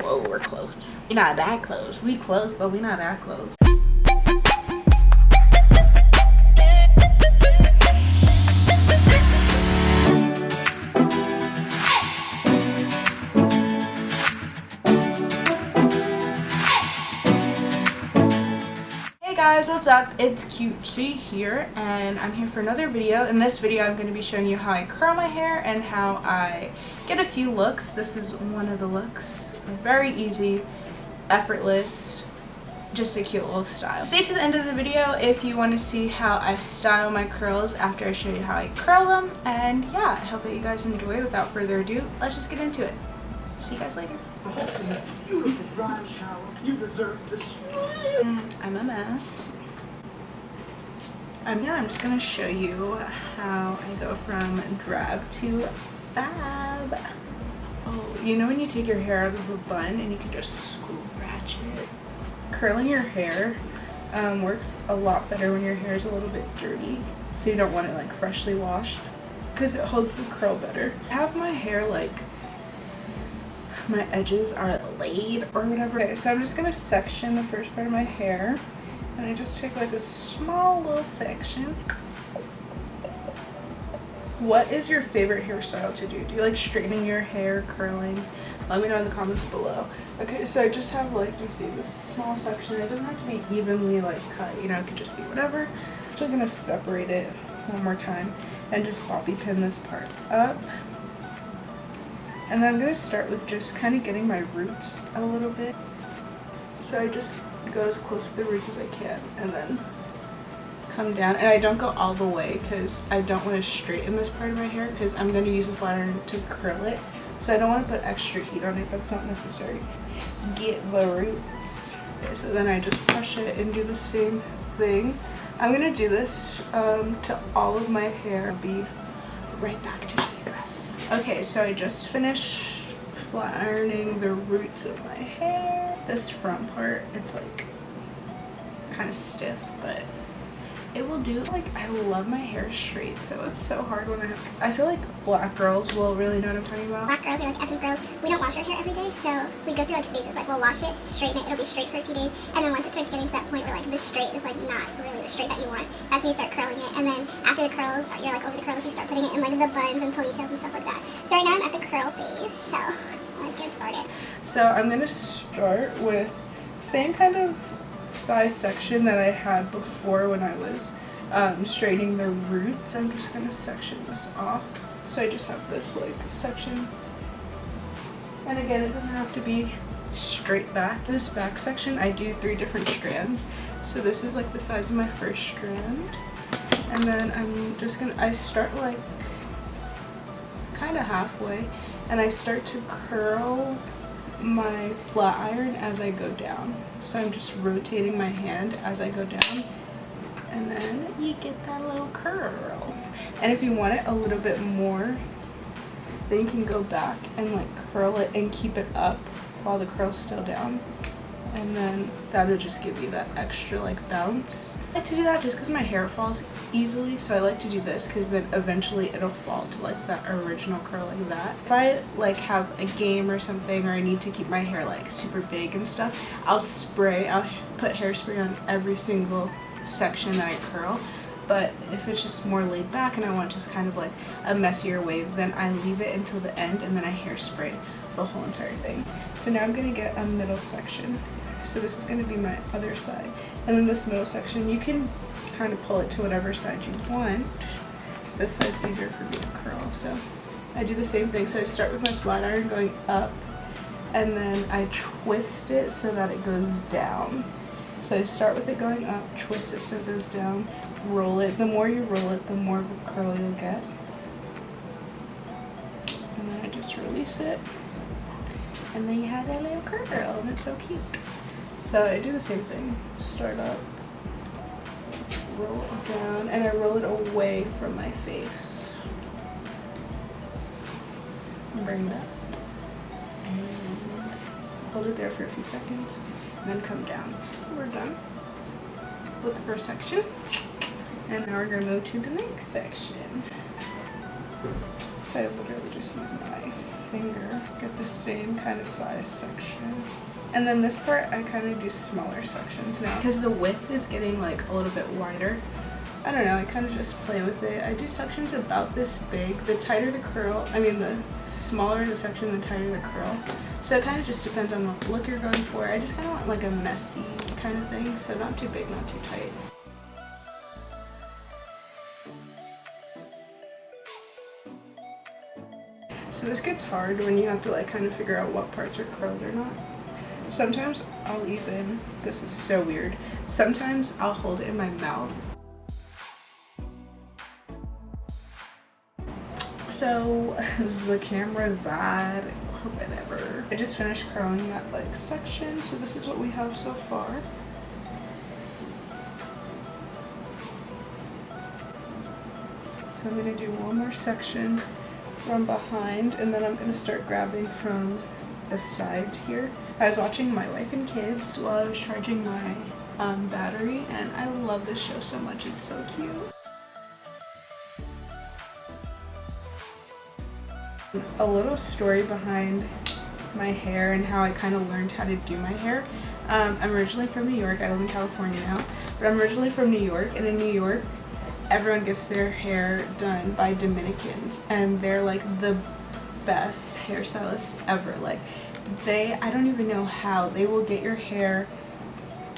Whoa, we're close. We're not that close. We close, but we're not that close. Hey guys, what's up? It's QT here, and I'm here for another video. In this video, I'm going to be showing you how I curl my hair and how I get a few looks. This is one of the looks. It's very easy, effortless, just a cute little style. Stay to the end of the video if you want to see how I style my curls after I show you how I curl them. And yeah, I hope that you guys enjoy. Without further ado, let's just get into it. See you guys later. You deserve this. I'm a mess. I'm just gonna show you how I go from drab to fab. Oh, you know when you take your hair out of a bun and you can just scratch it? Curling your hair works a lot better when your hair is a little bit dirty, so you don't want it like freshly washed, because it holds the curl better. I have my hair like my edges are laid or whatever. Okay, so I'm just gonna section the first part of my hair, and I just take like a small little section. What is your favorite hairstyle to do? Do you like straightening your hair, curling? Let me know in the comments below. Okay, so I just have like, you see this small section. It doesn't have to be evenly like cut, you know, it could just be whatever. I'm just gonna separate it one more time and just bobby pin this part up. And then I'm going to start with just kind of getting my roots a little bit. So I just go as close to the roots as I can and then come down. And I don't go all the way because I don't want to straighten this part of my hair, because I'm going to use the flatiron to curl it. So I don't want to put extra heat on it. That's not necessary. Get the roots. Okay, so then I just brush it and do the same thing. I'm going to do this to all of my hair. I'll be right back to show you the rest. Okay, so I just finished flat ironing the roots of my hair. This front part, it's like kind of stiff, but it will do. Like, I love my hair straight, so it's so hard when I feel like black girls will really know what I'm talking about. Black girls are like ethnic girls. We don't wash our hair every day, so we go through like phases. Like, we'll wash it, straighten it, it'll be straight for a few days, and then once it starts getting to that point where like the straight is like not really the straight that you want, that's when you start curling it. And then after the curls, you're like over the curls, you start putting it in like the buns and ponytails and stuff like that. So right now I'm at the curl phase, so let's get started. So I'm gonna start with same kind of size section that I had before when I was straightening the roots. I'm just gonna section this off. So I just have this like section, and again, it doesn't have to be straight back. This back section, I do 3 different strands. So this is like the size of my first strand, and then I start like kind of halfway, and I start to curl my flat iron as I go down. So I'm just rotating my hand as I go down, and then you get that little curl. And if you want it a little bit more, then you can go back and like curl it and keep it up while the curl's still down, and then that'll just give you that extra like bounce. I like to do that just because my hair falls easily, so I like to do this because then eventually it'll fall to like that original curl like that. If I like have a game or something, or I need to keep my hair like super big and stuff, I'll put hairspray on every single section that I curl. But if it's just more laid back and I want just kind of like a messier wave, then I leave it until the end and then I hairspray the whole entire thing. So now I'm gonna get a middle section. So this is gonna be my other side, and then this middle section, you can kind of pull it to whatever side you want. This side's easier for me to curl, so I do the same thing. So I start with my flat iron going up, and then I twist it so that it goes down. So I start with it going up, twist it so it goes down, roll it. The more you roll it, the more of a curl you'll get. And then I just release it, and then you have that little curl, and it's so cute. So I do the same thing. Start up, roll it down, and I roll it away from my face. Bring it up, and hold it there for a few seconds, and then come down. We're done with the first section, and now we're going to move to the next section. So I literally just use my finger, get the same kind of size section. And then this part I kind of do smaller sections now because the width is getting like a little bit wider. I don't know, I kind of just play with it. I do sections about this big. The tighter the curl, the smaller the section, the tighter the curl. So it kind of just depends on what look you're going for. I just kind of want like a messy kind of thing, so not too big, not too tight. So this gets hard when you have to like kind of figure out what parts are curled or not. Sometimes I'll even, this is so weird, sometimes I'll hold it in my mouth. So is the camera Zad or whatever. I just finished curling that like section, so this is what we have so far. So I'm gonna do one more section from behind, and then I'm gonna start grabbing from the sides here. I was watching My Wife and Kids while I was charging my battery, and I love this show so much. It's so cute. A little story behind my hair and how I kind of learned how to do my hair. I'm originally from New York. I live in California now, but I'm originally from New York, and in New York everyone gets their hair done by Dominicans, and they're like the best hairstylists ever. Like I don't even know how, they will get your hair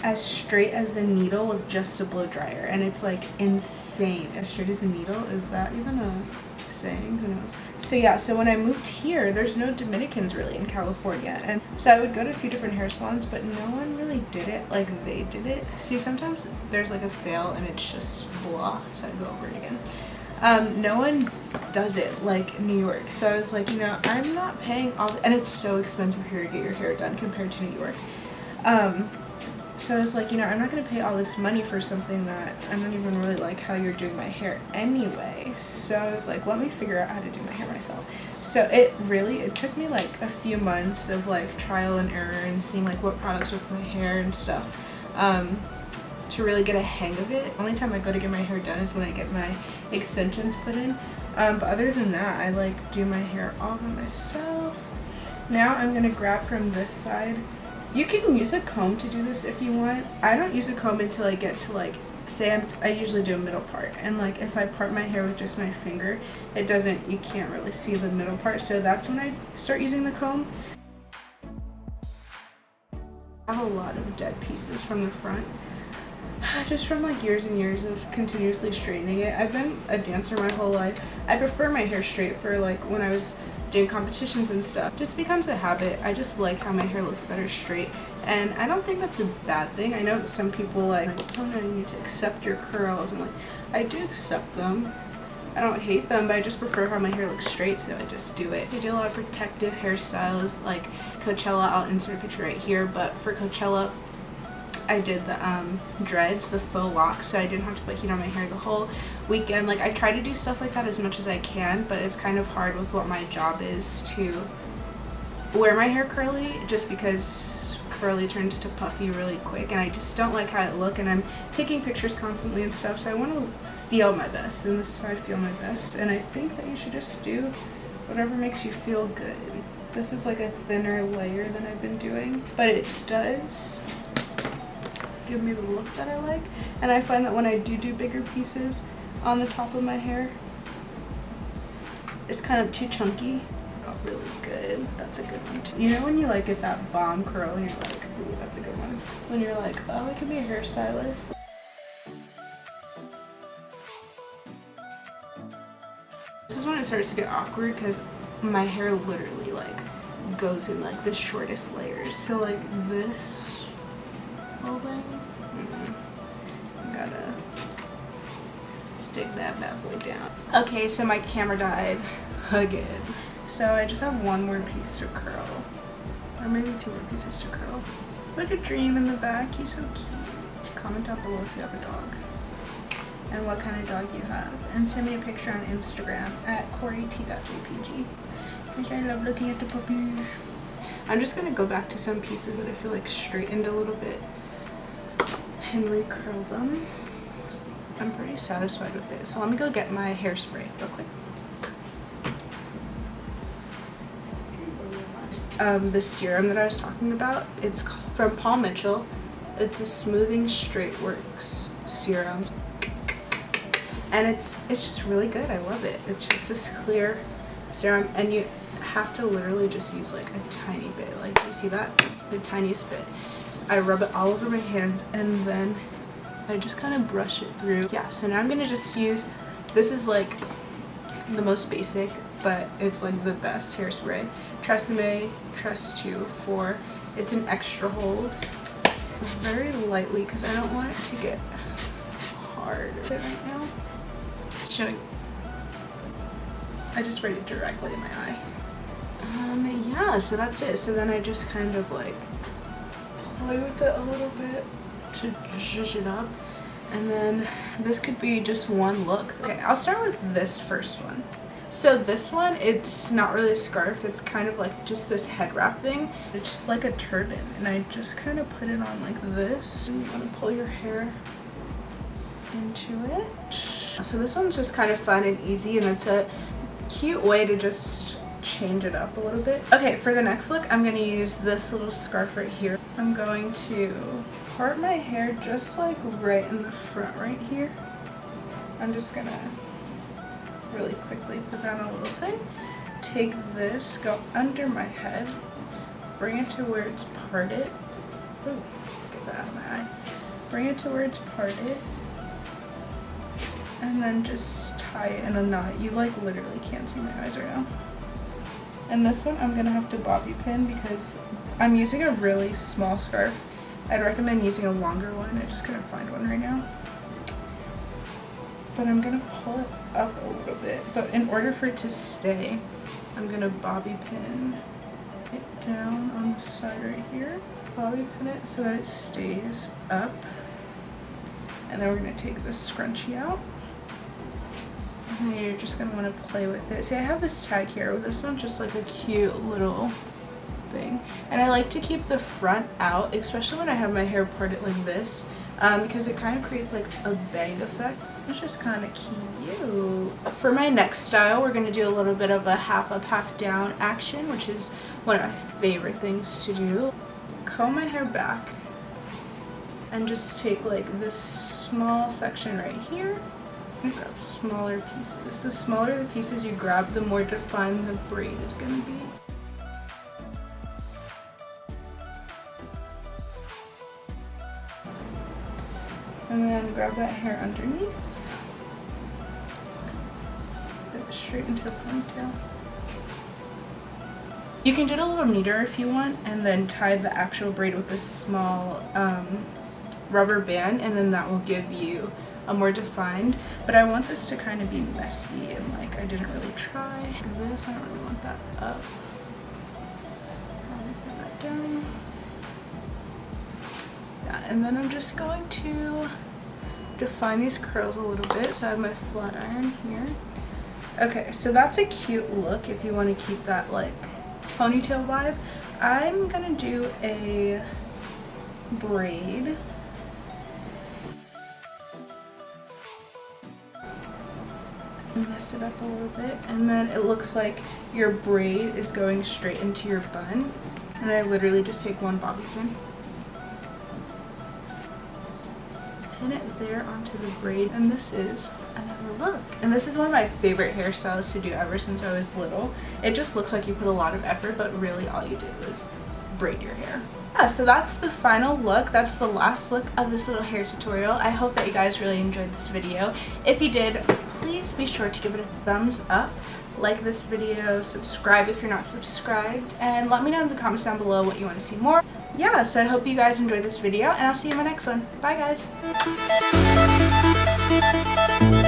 as straight as a needle with just a blow dryer, and it's like insane. As straight as a needle, is that even a saying? Who knows? So yeah, so when I moved here, there's no Dominicans really in California, and so I would go to a few different hair salons, but no one really did it like they did it. See, sometimes there's like a fail and it's just blah, so I go over it again. No one does it like New York, so I was like, I'm not paying all, and it's so expensive here to get your hair done compared to New York. So I was like, I'm not going to pay all this money for something that I don't even really like how you're doing my hair anyway. So I was like, let me figure out how to do my hair myself. So it took me like a few months of like trial and error and seeing like what products work with my hair and stuff to really get a hang of it. The only time I go to get my hair done is when I get my extensions put in. But other than that, I like do my hair all by myself. Now I'm going to grab from this side. You can use a comb to do this if you want. I don't use a comb until I get to like, say I usually do a middle part, and like if I part my hair with just my finger, you can't really see the middle part, so that's when I start using the comb. I have a lot of dead pieces from the front, just from like years and years of continuously straightening it. I've been a dancer my whole life. I prefer my hair straight for like when I was doing competitions and stuff. Just becomes a habit. I just like how my hair looks better straight, and I don't think that's a bad thing. I know some people like, oh no, you need to accept your curls, and like, I do accept them. I don't hate them, but I just prefer how my hair looks straight, so I just do it. I do a lot of protective hairstyles like Coachella. I'll insert a picture right here, but for Coachella I did the dreads, the faux locks, so I didn't have to put heat on my hair the whole weekend. Like, I try to do stuff like that as much as I can, but it's kind of hard with what my job is to wear my hair curly, just because curly turns to puffy really quick, and I just don't like how it looks, and I'm taking pictures constantly and stuff, so I want to feel my best, and this is how I feel my best. And I think that you should just do whatever makes you feel good. This is like a thinner layer than I've been doing, but it does give me the look that I like, and I find that when I do bigger pieces on the top of my hair, it's kind of too chunky. Oh, really good. That's a good one too. You know when you like get that bomb curl and you're like, ooh, that's a good one. When you're like, oh, I could be a hairstylist. This is when it starts to get awkward because my hair literally like goes in like the shortest layers. So like this whole thing, gotta stick that bad boy down. Okay, so my camera died again. So I just have one more piece to curl, or maybe two more pieces to curl. Look at Dream in the back, he's so cute. Comment down below if you have a dog and what kind of dog you have, and send me a picture on Instagram at Quori-Tyler because I love looking at the puppies. I'm just gonna go back to some pieces that I feel like straightened a little bit and recurl them. I'm pretty satisfied with it, so let me go get my hairspray real quick. the serum that I was talking about. It's from Paul Mitchell. It's a smoothing straight works serum, and it's just really good. I love it. It's just this clear serum, and you have to literally just use like a tiny bit. Like, you see that? The tiniest bit. I rub it all over my hand, and then I just kind of brush it through. Yeah, so now I'm gonna just use, this is like the most basic, but it's like the best hairspray. Tresemme Tress 2 4. It's an extra hold. Very lightly, because I don't want it to get hard right now. I just sprayed it directly in my eye. Yeah, so that's it. So then I just kind of like play with it a little bit to zhuzh it up. And then this could be just one look. Okay, I'll start with this first one. So this one, it's not really a scarf, it's kind of like just this head wrap thing. It's just like a turban, and I just kind of put it on like this. You want to pull your hair into it. So this one's just kind of fun and easy, and it's a cute way to just change it up a little bit. Okay, for the next look, I'm going to use this little scarf right here. I'm going to part my hair just like right in the front right here. I'm just going to really quickly put down a little thing. Take this, go under my head, bring it to where it's parted. Ooh, get that out of my eye. Bring it to where it's parted, and then just tie it in a knot. You like literally can't see my eyes right now. And this one I'm gonna have to bobby pin because I'm using a really small scarf. I'd recommend using a longer one. I just couldn't find one right now. But I'm gonna pull it up a little bit. But in order for it to stay, I'm gonna bobby pin it down on the side right here. Bobby pin it so that it stays up. And then we're gonna take this scrunchie out. And you're just gonna wanna play with it. See, I have this tag here. This one's just like a cute little thing. And I like to keep the front out, especially when I have my hair parted like this, because it kind of creates like a bang effect. It's just kind of cute. For my next style, we're going to do a little bit of a half up, half down action, which is one of my favorite things to do. Comb my hair back and just take like this small section right here and grab smaller pieces. The smaller the pieces you grab, the more defined the braid is going to be. And then grab that hair underneath. Put it straight into a ponytail. You can do it a little neater if you want, and then tie the actual braid with a small rubber band, and then that will give you a more defined. But I want this to kind of be messy, and like I didn't really try this. I don't really want that up. I'll put that down. Yeah, and then I'm just going to define these curls a little bit. So I have my flat iron here. Okay, so that's a cute look if you want to keep that like ponytail vibe. I'm gonna do a braid. Mess it up a little bit, and then it looks like your braid is going straight into your bun. And I literally just take one bobby pin, pin it there onto the braid, and this is another look. And this is one of my favorite hairstyles to do ever since I was little. It just looks like you put a lot of effort, but really all you did was braid your hair. Yeah, so that's the final look. That's the last look of this little hair tutorial. I hope that you guys really enjoyed this video. If you did, please be sure to give it a thumbs up, like this video, subscribe if you're not subscribed, and let me know in the comments down below what you want to see more. Yeah, so I hope you guys enjoyed this video, and I'll see you in my next one. Bye guys!